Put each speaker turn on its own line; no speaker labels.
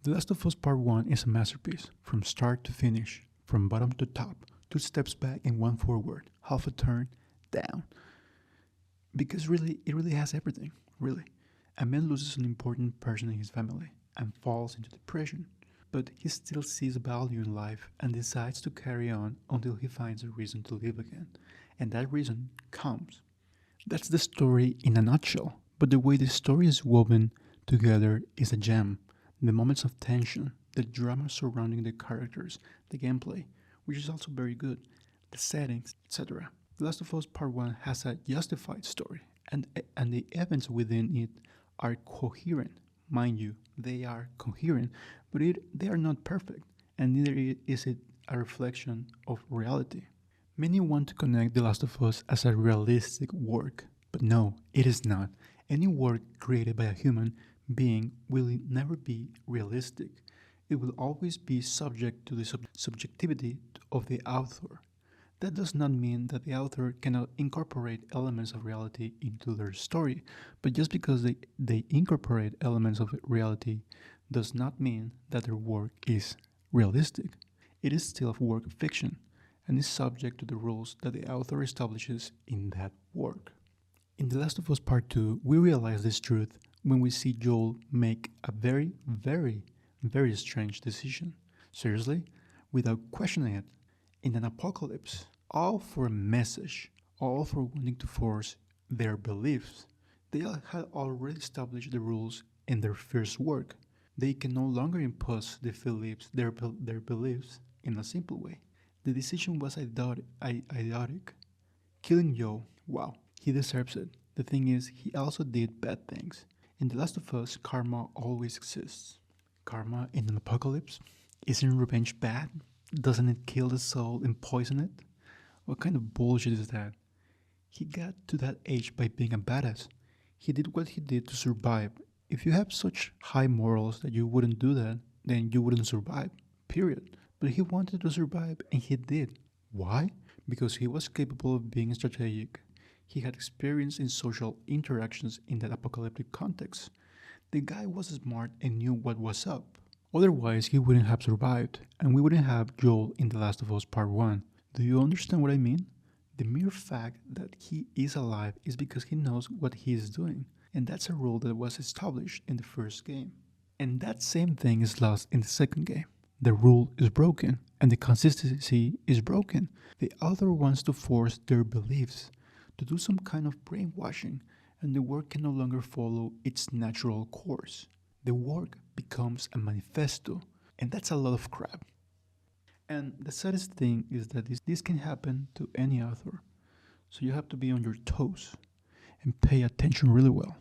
The Last of Us Part 1 is a masterpiece, from start to finish, from bottom to top, 2 steps back and 1 forward, half a turn down. Because really, it really has everything, really. A man loses an important person in his family and falls into depression, but he still sees value in life and decides to carry on until he finds a reason to live again. And that reason comes. That's the story in a nutshell, but the way the story is woven together is a gem. The moments of tension, the drama surrounding the characters, the gameplay, which is also very good, the settings, etc. The Last of Us Part 1 has a justified story, and the events within it are coherent. Mind you, they are coherent, but they are not perfect, and neither is it a reflection of reality. Many want to connect The Last of Us as a realistic work, but no, it is not. Any work created by a human being will never be realistic. It will always be subject to the subjectivity of the author. That does not mean that the author cannot incorporate elements of reality into their story, but just because they incorporate elements of reality does not mean that their work is realistic. It is still a work of fiction and is subject to the rules that the author establishes in that work. In The Last of Us Part 2, we realize this truth when we see Joel make a very, very, very strange decision. Seriously? Without questioning it. In an apocalypse, all for a message, all for wanting to force their beliefs. They had already established the rules in their first work. They can no longer impose their beliefs in a simple way. The decision was idiotic. Killing Joel, wow, he deserves it. The thing is, he also did bad things. In The Last of Us, karma always exists. Karma in an apocalypse? Isn't revenge bad? Doesn't it kill the soul and poison it? What kind of bullshit is that? He got to that age by being a badass. He did what he did to survive. If you have such high morals that you wouldn't do that, then you wouldn't survive. Period. But he wanted to survive and he did. Why? Because he was capable of being strategic. He had experience in social interactions in that apocalyptic context. The guy was smart and knew what was up. Otherwise, he wouldn't have survived, and we wouldn't have Joel in The Last of Us Part 1. Do you understand what I mean? The mere fact that he is alive is because he knows what he is doing, and that's a rule that was established in the first game. And that same thing is lost in the second game. The rule is broken, and the consistency is broken. The author wants to force their beliefs, to do some kind of brainwashing, and the work can no longer follow its natural course. The work becomes a manifesto, and that's a lot of crap. And the saddest thing is that this can happen to any author, so you have to be on your toes and pay attention really well.